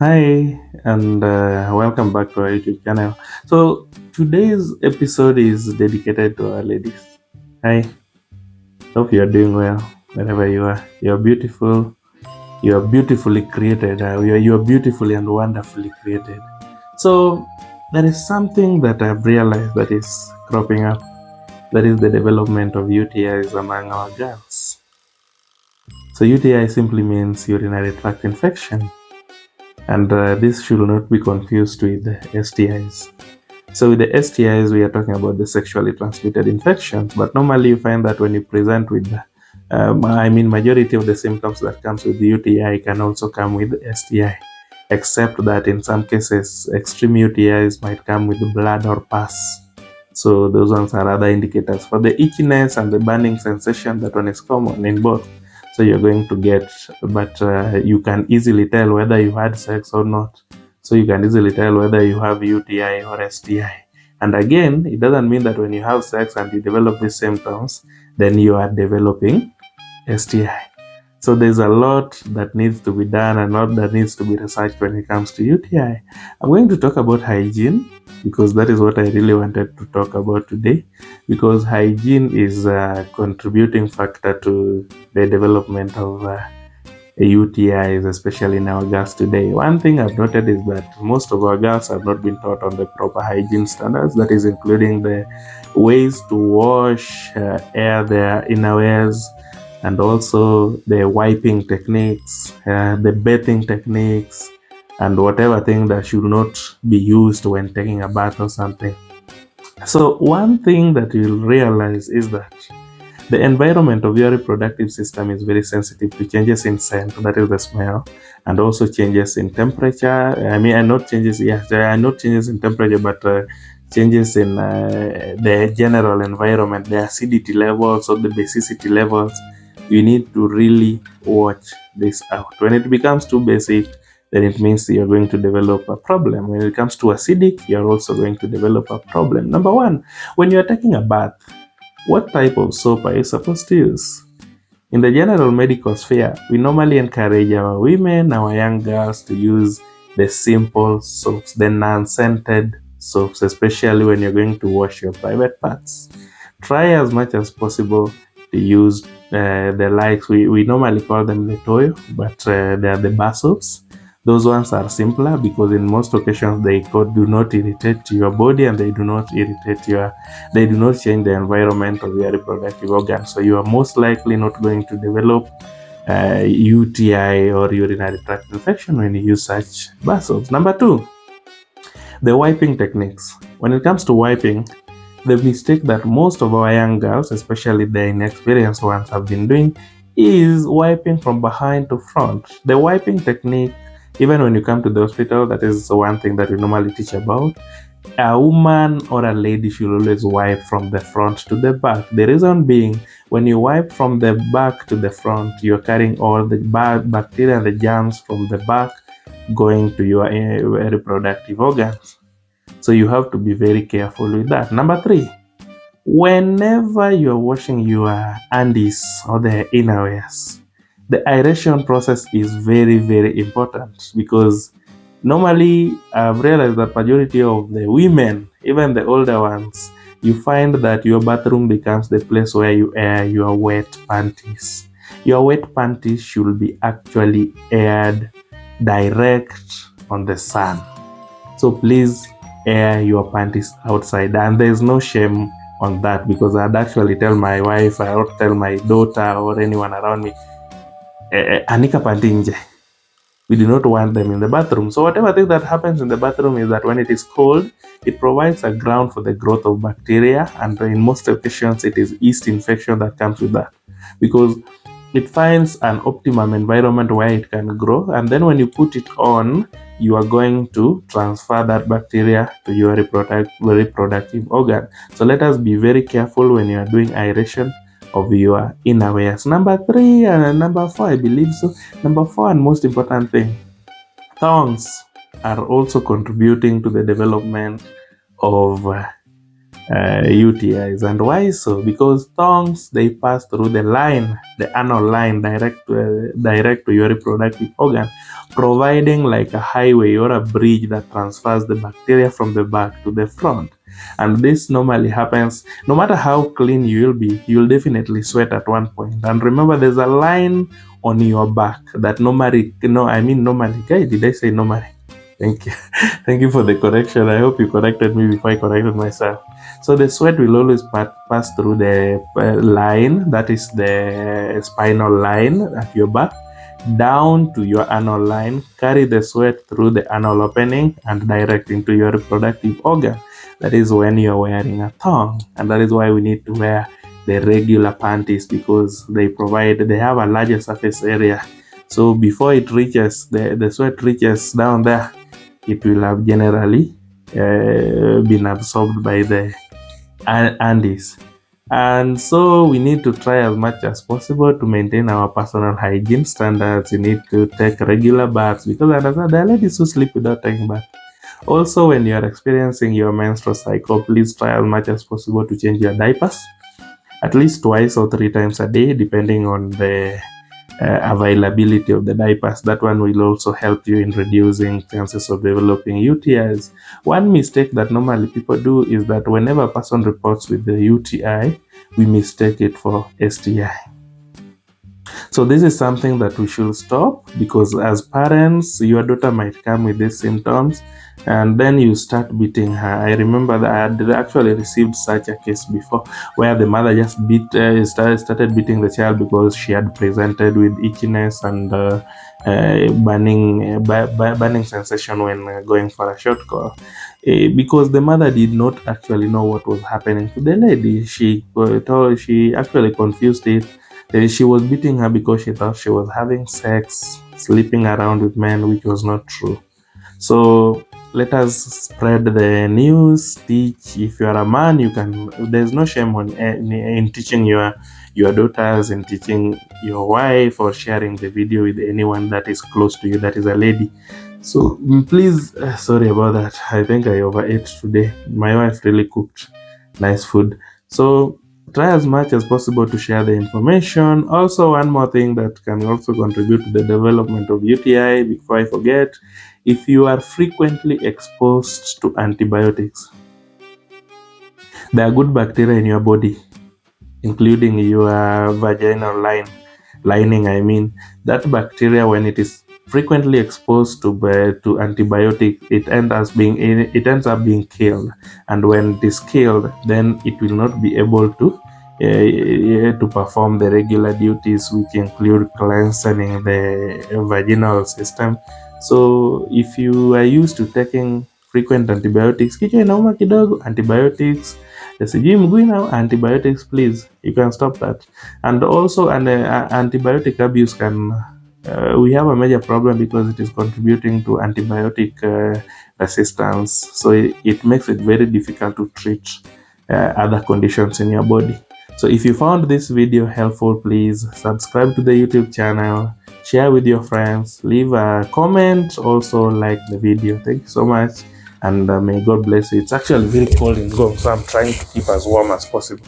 Hi, and welcome back to our YouTube channel. So, today's episode is dedicated to our ladies. Hi, hope you are doing well wherever you are. You are beautiful, you are beautifully created, you are beautifully and wonderfully created. So, there is something that I've realized that is cropping up, that is the development of UTIs among our girls. So, UTI simply means urinary tract infection, and this should not be confused with STIs. So with the STIs, we are talking about the sexually transmitted infections, but normally you find that when you present with majority of the symptoms that comes with the UTI can also come with STI, except that in some cases, extreme UTIs might come with blood or pus. So those ones are other indicators for the itchiness and the burning sensation. That one is common in both. So you're going to get, but you can easily tell whether you had sex or not. So you can easily tell whether you have UTI or STI. And again, it doesn't mean that when you have sex and you develop these symptoms, then you are developing STI. So there's a lot that needs to be done and a lot that needs to be researched when it comes to UTI. I'm going to talk about hygiene because that is what I really wanted to talk about today, because hygiene is a contributing factor to the development of UTIs, especially in our girls today. One thing I've noted is that most of our girls have not been taught on the proper hygiene standards, that is including the ways to wash, air their innerwears, and also the wiping techniques, the bathing techniques, and whatever thing that should not be used when taking a bath or something. So one thing that you'll realize is that the environment of your reproductive system is very sensitive to changes in scent, that is the smell, and also changes in temperature. Not changes, yes, there are not changes in temperature, but changes in the general environment, the acidity levels or the basicity levels. You need to really watch this out. When it becomes too basic, then it means you're going to develop a problem. When it comes too acidic, you're also going to develop a problem. Number one, when you're taking a bath, what type of soap are you supposed to use? In the general medical sphere, we normally encourage our women, our young girls to use the simple soaps, the non-scented soaps, especially when you're going to wash your private parts. Try as much as possible to use the likes, we normally call them letoyo, but they are the bar soaps. Those ones are simpler because in most occasions they do not irritate your body, and they do not change the environment of your reproductive organs. So you are most likely not going to develop UTI or urinary tract infection when you use such bar soaps. Number two, the wiping techniques. When it comes to wiping, the mistake that most of our young girls, especially the inexperienced ones, have been doing is wiping from behind to front. The wiping technique, even when you come to the hospital, that is one thing that we normally teach about. A woman or a lady should always wipe from the front to the back. The reason being, when you wipe from the back to the front, you're carrying all the bad bacteria and the germs from the back going to your reproductive organs. So you have to be very careful with that. Number three, whenever you're washing your undies or the innerwears, the aeration process is very, very important, because normally I've realized that majority of the women, even the older ones, you find that your bathroom becomes the place where you air your wet panties. Your wet panties should be actually aired direct on the sun. So please air your panties outside, and there's no shame on that, because I'd actually tell my wife, I would tell my daughter or anyone around me, anika panty nje. We do not want them in the bathroom. So whatever thing that happens in the bathroom is that when it is cold, it provides a ground for the growth of bacteria, and in most occasions it is yeast infection that comes with that, because it finds an optimum environment where it can grow, and then when you put it on, you are going to transfer that bacteria to your reproductive organ. So let us be very careful when you are doing aeration of your innerwears. Number three and number four, I believe so. Number four and most important thing, thongs are also contributing to the development of UTIs. And why so? Because tongues, they pass through the line, the anal line, direct to your reproductive organ, providing like a highway or a bridge that transfers the bacteria from the back to the front. And this normally happens no matter how clean you will be, you'll definitely sweat at one point. And remember, there's a line on your back that normally, no, I mean normally, guy, did I say normally? Thank you. Thank you for the correction. I hope you corrected me before I corrected myself. So the sweat will always pass through the line, that is the spinal line at your back, down to your anal line, carry the sweat through the anal opening and direct into your reproductive organ. That is when you're wearing a thong, and that is why we need to wear the regular panties, because they have a larger surface area. So before it reaches the sweat reaches down there, it will have generally been absorbed by the Andes. And so we need to try as much as possible to maintain our personal hygiene standards. You need to take regular baths, because there are ladies who sleep without taking bath. Also, when you are experiencing your menstrual cycle, please try as much as possible to change your diapers at least twice or three times a day, depending on the availability of the diapers. That one will also help you in reducing chances of developing UTIs. One mistake that normally people do is that whenever a person reports with the UTI, we mistake it for STI. So this is something that we should stop, because as parents, your daughter might come with these symptoms and then you start beating her. I remember that I had actually received such a case before, where the mother just started beating the child because she had presented with itchiness and burning sensation when going for a short call. Because the mother did not actually know what was happening to the lady. She actually confused it. She was beating her because she thought she was having sex, sleeping around with men, which was not true. So let us spread the news. Teach. If you are a man, you can. There's no shame in teaching your daughters, in teaching your wife, or sharing the video with anyone that is close to you, that is a lady. So please, sorry about that. I think I overate today. My wife really cooked nice food. So try as much as possible to share the information. Also, one more thing that can also contribute to the development of UTI, before I forget, if you are frequently exposed to antibiotics, there are good bacteria in your body, including your vaginal lining. I mean, that bacteria, when it is frequently exposed to antibiotic, it ends up being killed. And when it is killed, then it will not be able to perform the regular duties, which include cleansing the vaginal system. So if you are used to taking frequent antibiotics, kichwa inauma kidogo, antibiotics, sijui mguu now, antibiotics, please, you can stop that. And also, antibiotic abuse can, we have a major problem because it is contributing to antibiotic resistance. So it makes it very difficult to treat other conditions in your body. So if you found this video helpful, please subscribe to the YouTube channel, share with your friends, leave a comment, also like the video. Thank you so much, and may God bless you. It's actually very cold in Gong, so I'm trying to keep as warm as possible.